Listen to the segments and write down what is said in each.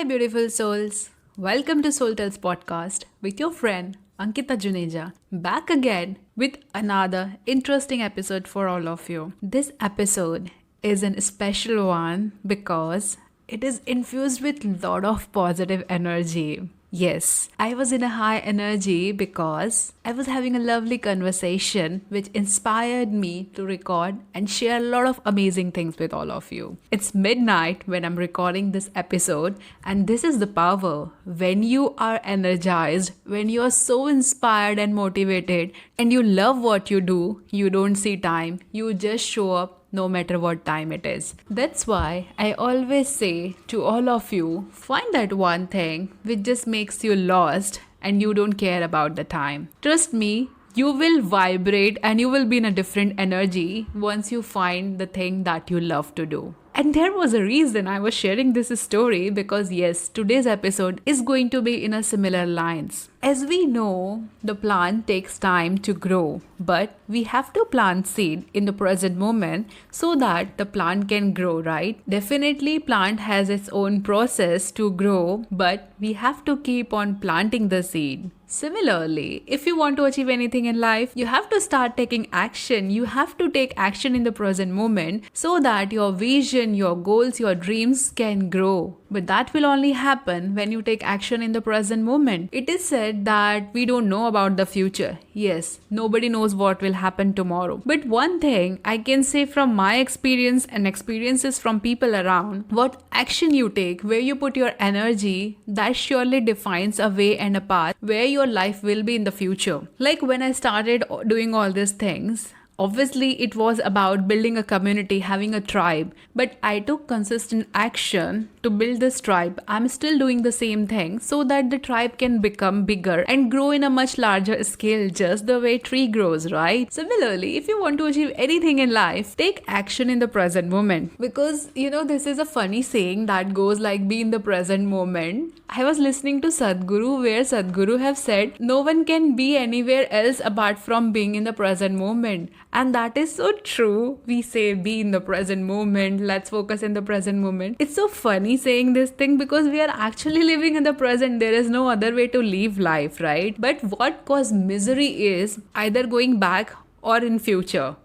Hi, beautiful souls. Welcome to Soul Tells podcast with your friend Ankita Juneja, back again with another interesting episode for all of you. This episode is an special one because it is infused with lot of positive energy. Yes, I was in a high energy because I was having a lovely conversation which inspired me to record and share a lot of amazing things with all of you. It's midnight when I'm recording this episode, and this is the power when you are energized, when you are so inspired and motivated, and you love what you do, you don't see time, you just show up no matter what time it is. That's why I always say to all of you, find that one thing which just makes you lost and you don't care about the time. Trust me, you will vibrate and you will be in a different energy once you find the thing that you love to do. And there was a reason I was sharing this story because yes, today's episode is going to be in a similar lines. As we know, the plant takes time to grow, but we have to plant seed in the present moment so that the plant can grow, right? Definitely plant has its own process to grow, but we have to keep on planting the seed. Similarly, if you want to achieve anything in life, you have to start taking action. You have to take action in the present moment so that your vision, your goals, your dreams can grow. But that will only happen when you take action in the present moment. It is said that we don't know about the future. Yes, nobody knows what will happen tomorrow. But one thing I can say from my experience and experiences from people around, what action you take, where you put your energy, that surely defines a way and a path where your life will be in the future. Like when I started doing all these things, obviously, it was about building a community, having a tribe, but I took consistent action to build this tribe. I'm still doing the same thing so that the tribe can become bigger and grow in a much larger scale, just the way tree grows, right? Similarly, if you want to achieve anything in life, take action in the present moment. Because, this is a funny saying that goes like be in the present moment. I was listening to Sadhguru where Sadhguru have said, no one can be anywhere else apart from being in the present moment. And that is so true. We say be in the present moment, let's focus in the present moment. It's so funny saying this thing because we are actually living in the present. There is no other way to live life, right? But what causes misery is either going back or in future.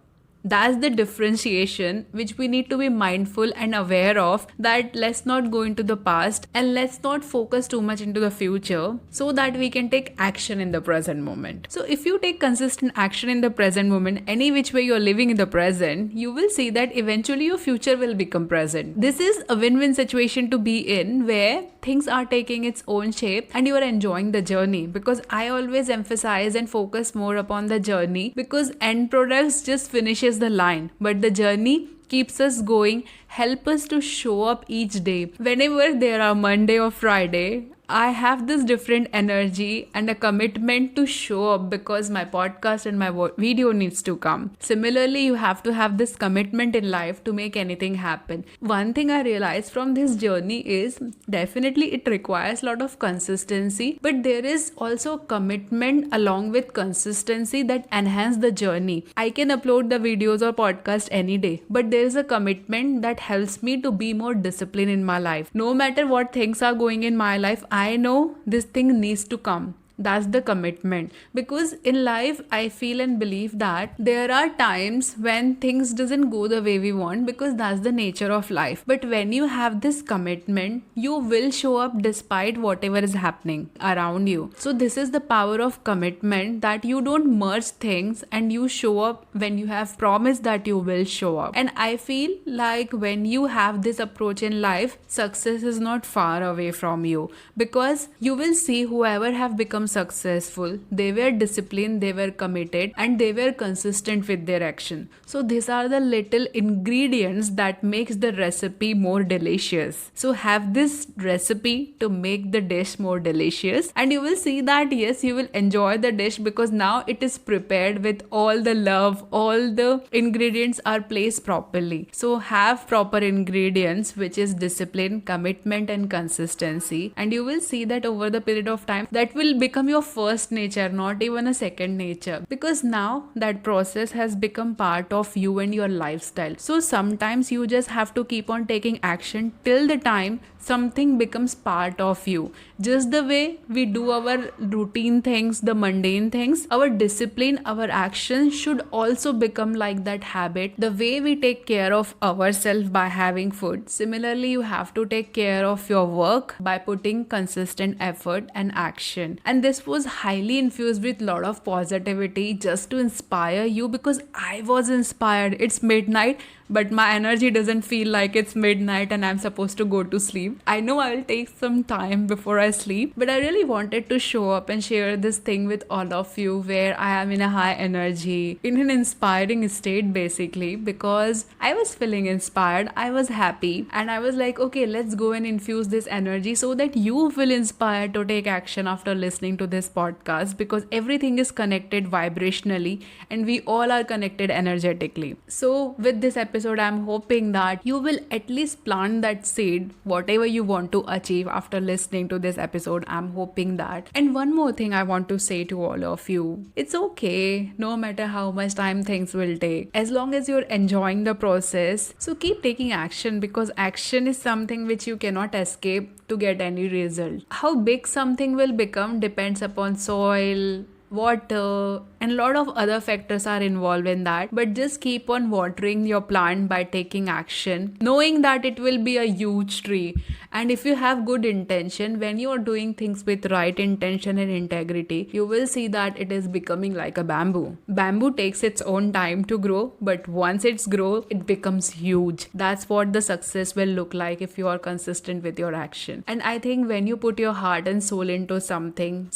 That's the differentiation which we need to be mindful and aware of, that let's not go into the past and let's not focus too much into the future so that we can take action in the present moment. So if you take consistent action in the present moment, any which way you're living in the present, you will see that eventually your future will become present. This is a win-win situation to be in where things are taking its own shape and you are enjoying the journey, because I always emphasize and focus more upon the journey because end products just finishes the line, but the journey keeps us going, help us to show up each day. Whenever there are Monday or Friday, I have this different energy and a commitment to show up because my podcast and my video needs to come. Similarly, you have to have this commitment in life to make anything happen. One thing I realized from this journey is definitely it requires a lot of consistency, but there is also commitment along with consistency that enhance the journey. I can upload the videos or podcast any day, but there is a commitment that helps me to be more disciplined in my life. No matter what things are going in my life, I know this thing needs to come. That's the commitment. Because in life, I feel and believe that there are times when things doesn't go the way we want, because that's the nature of life. But when you have this commitment, you will show up despite whatever is happening around you. So this is the power of commitment, that you don't merge things and you show up when you have promised that you will show up. And I feel like when you have this approach in life, success is not far away from you, because you will see whoever have become successful, they were disciplined, they were committed, and they were consistent with their action. So these are the little ingredients that makes the recipe more delicious. So have this recipe to make the dish more delicious, and you will see that yes, you will enjoy the dish because now it is prepared with all the love, all the ingredients are placed properly. So have proper ingredients, which is discipline, commitment, and consistency, and you will see that over the period of time that will become your first nature, not even a second nature, because now that process has become part of you and your lifestyle. So sometimes you just have to keep on taking action till the time something becomes part of you. Just the way we do our routine things, the mundane things, our discipline, our actions should also become like that habit. The way we take care of ourselves by having food, similarly you have to take care of your work by putting consistent effort and action. And this was highly infused with a lot of positivity just to inspire you, because I was inspired. It's midnight, but my energy doesn't feel like it's midnight and I'm supposed to go to sleep. I know I will take some time before I sleep, but I really wanted to show up and share this thing with all of you where I am in a high energy, in an inspiring state basically, because I was feeling inspired, I was happy, and I was like, okay, let's go and infuse this energy so that you feel inspired to take action after listening to this podcast, because everything is connected vibrationally and we all are connected energetically. So with this episode, I'm hoping that you will at least plant that seed, whatever you want to achieve after listening to this episode. I'm hoping that. And one more thing I want to say to all of you, it's okay no matter how much time things will take, as long as you're enjoying the process. So keep taking action, because action is something which you cannot escape to get any result. How big something will become depends upon soil, water, and a lot of other factors are involved in that. But just keep on watering your plant by taking action, knowing that it will be a huge tree. And if you have good intention, when you are doing things with right intention and integrity, you will see that it is becoming like a bamboo. Bamboo takes its own time to grow, but once it's grow, it becomes huge. That's what the success will look like if you are consistent with your action. And I think when you put your heart and soul into something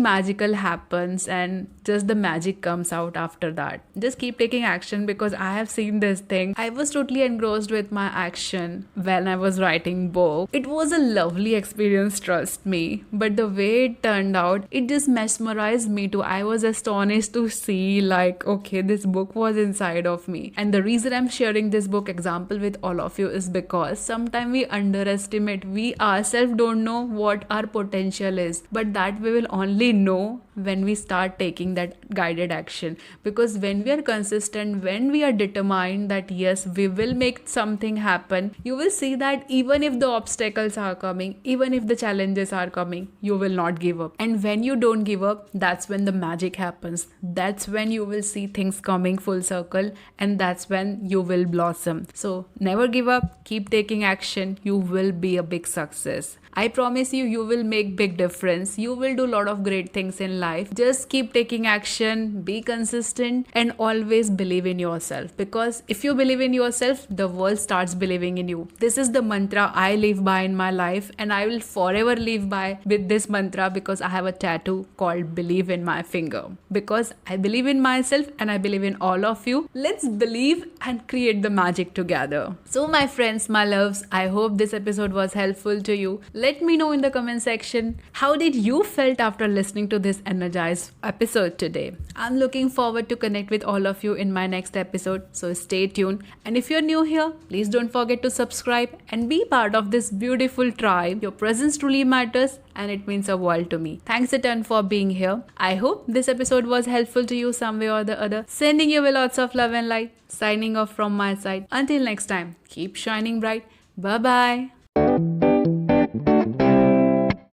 magical happens, and just the magic comes out after that. Just keep taking action, because I have seen this thing. I was totally engrossed with my action when I was writing book. It was a lovely experience, trust me. But the way it turned out, it just mesmerized me too. I was astonished to see like, okay, this book was inside of me. And the reason I'm sharing this book example with all of you is because sometimes we underestimate. We ourselves don't know what our potential is. But that we will only know when we start taking that guided action. Because when we are consistent, when we are determined that yes, we will make something happen, you will see that even if the obstacles are coming, even if the challenges are coming, you will not give up. And when you don't give up, that's when the magic happens. That's when you will see things coming full circle, and that's when you will blossom. So never give up, keep taking action. You will be a big success. I promise you, you will make big difference. You will do a lot of great things in life. Just keep taking action, be consistent, and always believe in yourself. Because if you believe in yourself, the world starts believing in you. This is the mantra I live by in my life, and I will forever live by with this mantra, because I have a tattoo called Believe in my finger. Because I believe in myself and I believe in all of you. Let's believe and create the magic together. So my friends, my loves, I hope this episode was helpful to you. Let me know in the comment section, how did you felt after listening to this energized episode today? I'm looking forward to connect with all of you in my next episode, so stay tuned. And if you're new here, please don't forget to subscribe and be part of this beautiful tribe. Your presence truly matters, and it means a world to me. Thanks a ton for being here. I hope this episode was helpful to you some way or the other. Sending you lots of love and light. Signing off from my side. Until next time, keep shining bright. Bye-bye.